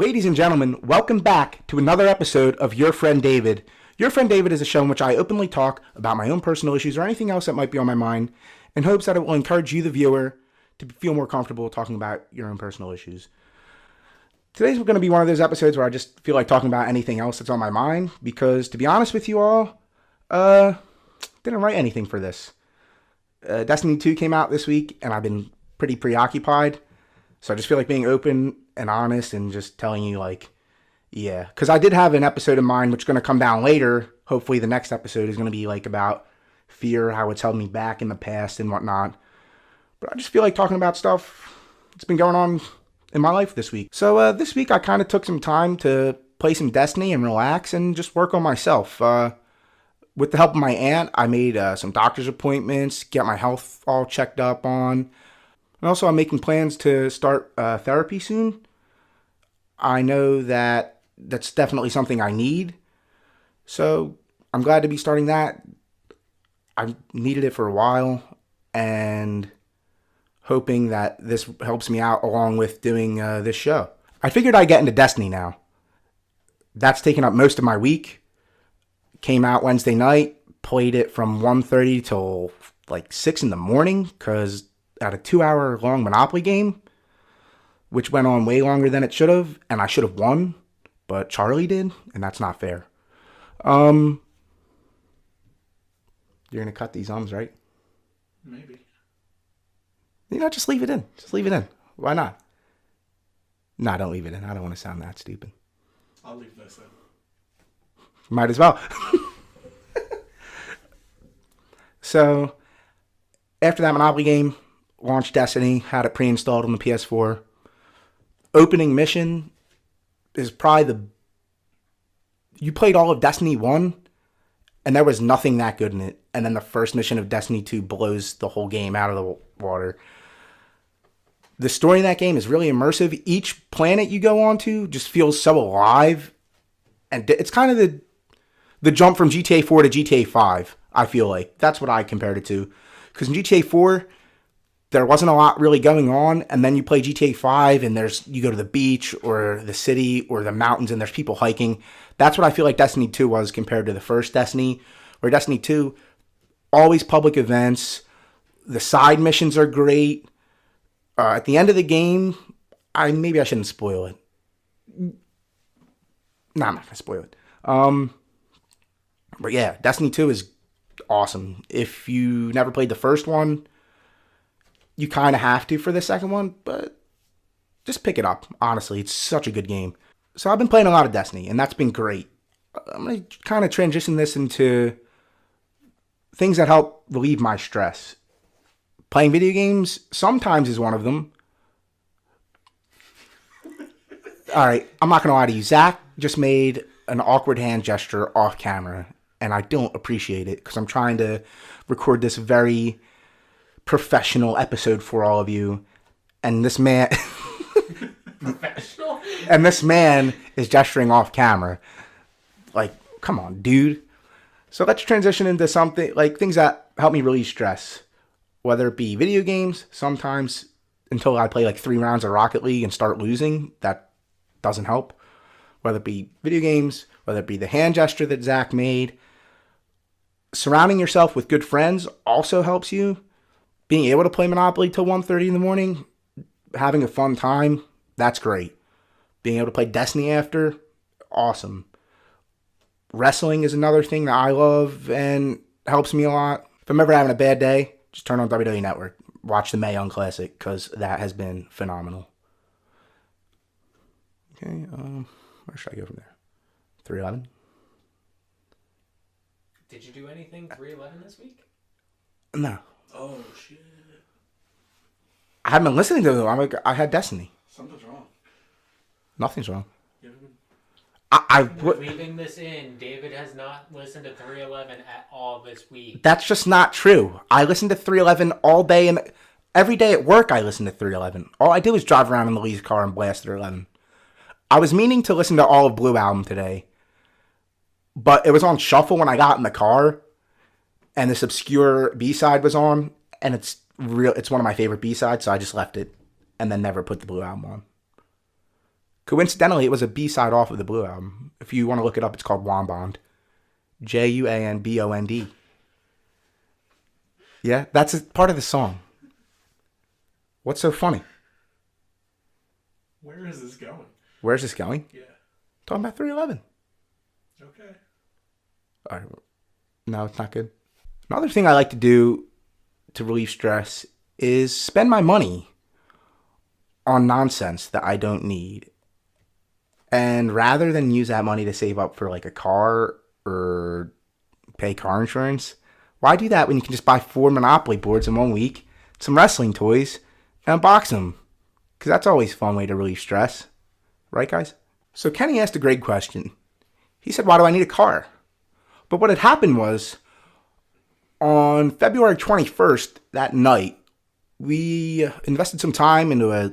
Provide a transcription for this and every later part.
Ladies and gentlemen, welcome back to another episode of Your Friend David. Your Friend David is a show in which I openly talk about my own personal issues or anything else that might be on my mind in hopes that it will encourage you, the viewer, to feel more comfortable talking about your own personal issues. Today's going to be one of those episodes where I just feel like talking about anything else that's on my mind because, to be honest with you all, didn't write anything for this. Destiny 2 came out this week and I've been pretty preoccupied. So I just feel like being open and honest and just telling you yeah. Because I did have an episode in mind which is going to come down later. Hopefully the next episode is going to be about fear, how it's held me back in the past and whatnot. But I just feel like talking about stuff that's been going on in my life this week. So this week I kind of took some time to play some Destiny and relax and just work on myself. With the help of my aunt, I made some doctor's appointments, get my health all checked up on. And also, I'm making plans to start therapy soon. I know that that's definitely something I need. So, I'm glad to be starting that. I've needed it for a while. And hoping that this helps me out along with doing this show. I figured I'd get into Destiny now. That's taken up most of my week. Came out Wednesday night. Played it from 1:30 till 6 in the morning. Because at a 2-hour long Monopoly game, which went on way longer than it should have, and I should have won, but Charlie did, and that's not fair. You're gonna cut these ums, right? Maybe. Just leave it in. Just leave it in. Why not? Nah, don't leave it in. I don't want to sound that stupid. I'll leave this in. Might as well. So, after that Monopoly game, launched Destiny, had it pre-installed on the PS4. Opening mission is probably you played all of Destiny 1, and there was nothing that good in it. And then the first mission of Destiny 2 blows the whole game out of the water. The story in that game is really immersive. Each planet you go onto just feels so alive. And it's kind of the jump from GTA 4 to GTA 5, I feel like. That's what I compared it to. Because in GTA 4, there wasn't a lot really going on, and then you play GTA 5, and you go to the beach, or the city, or the mountains, and there's people hiking. That's what I feel like Destiny 2 was compared to the first Destiny, where Destiny 2, always public events, the side missions are great. At the end of the game, maybe I shouldn't spoil it. Nah, I'm not going to spoil it. But yeah, Destiny 2 is awesome. If you never played the first one, you kind of have to for the second one, but just pick it up. Honestly, it's such a good game. So I've been playing a lot of Destiny, and that's been great. I'm going to kind of transition this into things that help relieve my stress. Playing video games sometimes is one of them. All right, I'm not going to lie to you. Zach just made an awkward hand gesture off camera, and I don't appreciate it because I'm trying to record this very professional episode for all of you, and this man Professional? and this man is gesturing off camera. Come on, dude. So let's transition into something things that help me relieve stress, whether it be video games. Sometimes until I play 3 rounds of Rocket League and start losing, that doesn't help. Whether it be video games, whether it be the hand gesture that Zach made. Surrounding yourself with good friends also helps you. Being able to play Monopoly till 1:30 in the morning, having a fun time, that's great. Being able to play Destiny after, awesome. Wrestling is another thing that I love and helps me a lot. If I'm ever having a bad day, just turn on WWE Network. Watch the Mae Young Classic, because that has been phenomenal. Okay, where should I go from there? 311? Did you do anything 311 this week? No. Oh, shit. I haven't been listening to them. I had Destiny. Something's wrong. Nothing's wrong. You haven't been... Leaving this in, David has not listened to 311 at all this week. That's just not true. I listen to 311 all day, and every day at work I listen to 311. All I do is drive around in the Lee's car and blast 311. I was meaning to listen to all of Blue Album today, but it was on shuffle when I got in the car, and this obscure B-side was on, and it's one of my favorite B-sides, so I just left it and then never put the Blue Album on. Coincidentally, it was a B-side off of the Blue album. If you want to look it up, it's called Juanbond. Juanbond. Yeah, that's a part of the song. What's so funny? Where is this going? Where's this going? Yeah. Talking about 311. Okay. All right. No, it's not good. Another thing I like to do to relieve stress is spend my money on nonsense that I don't need. And rather than use that money to save up for like a car or pay car insurance, why do that when you can just buy 4 Monopoly boards in 1 week, some wrestling toys, and unbox them? Because that's always a fun way to relieve stress. Right, guys? So Kenny asked a great question. He said, why do I need a car? But what had happened was, on February 21st, that night, we invested some time into a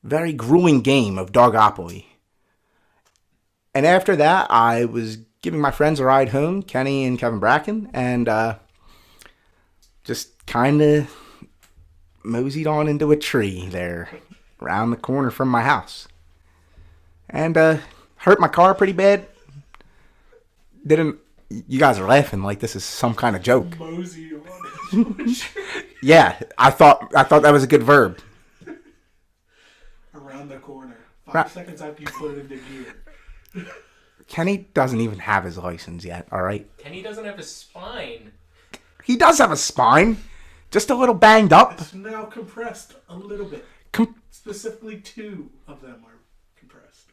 very grueling game of Dogopoly. And after that, I was giving my friends a ride home, Kenny and Kevin Bracken, and just kind of moseyed on into a tree there around the corner from my house. And hurt my car pretty bad. You guys are laughing like this is some kind of joke. Mosey on. Yeah, I thought that was a good verb. Around the corner. 5 seconds after you put it into gear. Kenny doesn't even have his license yet, all right? Kenny doesn't have a spine. He does have a spine. Just a little banged up. It's now compressed a little bit. Specifically 2 of them are compressed.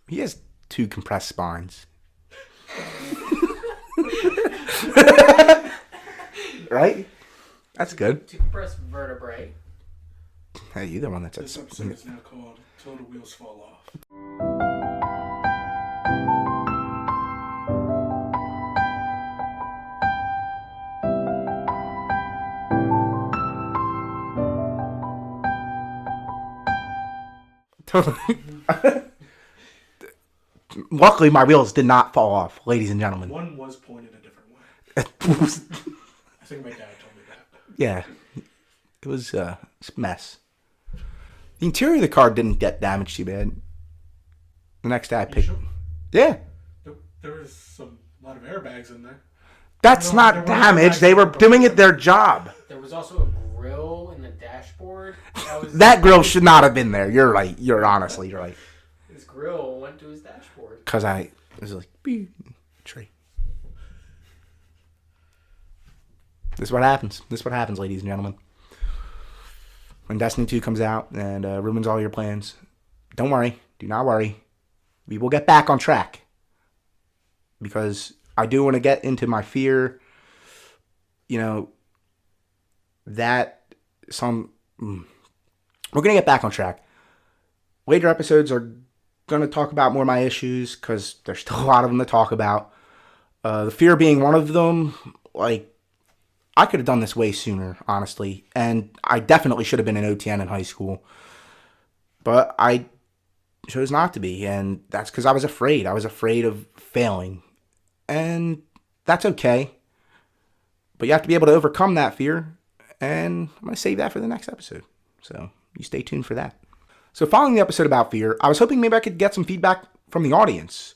He has 2 compressed spines. Right? That's good. 2 compressed vertebrae. Hey, you're the one that's... This episode is now called Till the Wheels Fall Off. Luckily, my wheels did not fall off, ladies and gentlemen. One was pointed a different way. I think my dad told me that. Yeah, it was a mess. The interior of the car didn't get damaged too bad. The next day I picked... Sure? Yeah. There was a lot of airbags in there. That's No, not there weren't damage. airbags They were in the doing car. it their job. There was also a grill in the dashboard. That grill should not have been there. You're right. You're right. His grill went to his dashboard. Because I was like, beep, tree. This is what happens. Ladies and gentlemen. When Destiny 2 comes out and ruins all your plans, don't worry. Do not worry. We will get back on track. Because I do want to get into my fear, that we're going to get back on track. Later episodes are going to talk about more of my issues because there's still a lot of them to talk about. The fear being one of them. Like, I could have done this way sooner, honestly. And I definitely should have been an OTN in high school. But I chose not to be. And that's because I was afraid. I was afraid of failing. And that's okay. But you have to be able to overcome that fear. And I'm going to save that for the next episode. So you stay tuned for that. So following the episode about fear, I was hoping maybe I could get some feedback from the audience.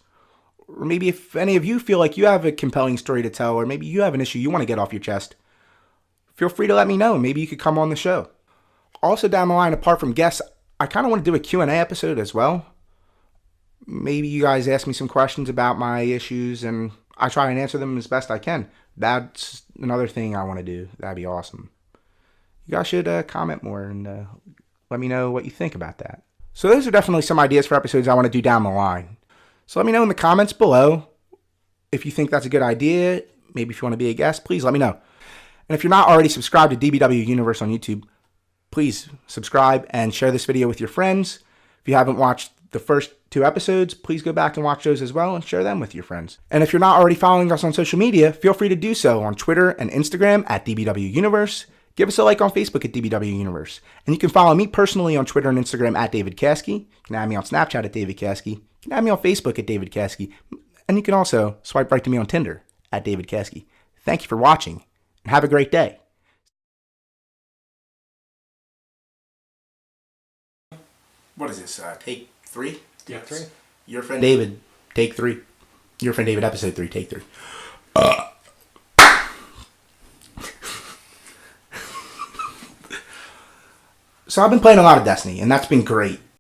Or maybe if any of you feel like you have a compelling story to tell, or maybe you have an issue you want to get off your chest, feel free to let me know. Maybe you could come on the show. Also down the line, apart from guests, I kind of want to do a Q&A episode as well. Maybe you guys ask me some questions about my issues, and I try and answer them as best I can. That's another thing I want to do. That'd be awesome. You guys should comment more and let me know what you think about that. So those are definitely some ideas for episodes I want to do down the line. So let me know in the comments below if you think that's a good idea. Maybe if you want to be a guest, please let me know. And if you're not already subscribed to DBW Universe on YouTube, please subscribe and share this video with your friends. If you haven't watched the first 2 episodes, please go back and watch those as well and share them with your friends. And if you're not already following us on social media, feel free to do so on Twitter and Instagram at DBW Universe. Give us a like on Facebook at DBW Universe. And you can follow me personally on Twitter and Instagram at David Caskey. You can add me on Snapchat at David Caskey. You can add me on Facebook at David Caskey. And you can also swipe right to me on Tinder at David Caskey. Thank you for watching and have a great day. What is this? Take 3? Yes. 3. Your Friend David, take 3. Your Friend David, episode 3, take 3. So I've been playing a lot of Destiny, and that's been great.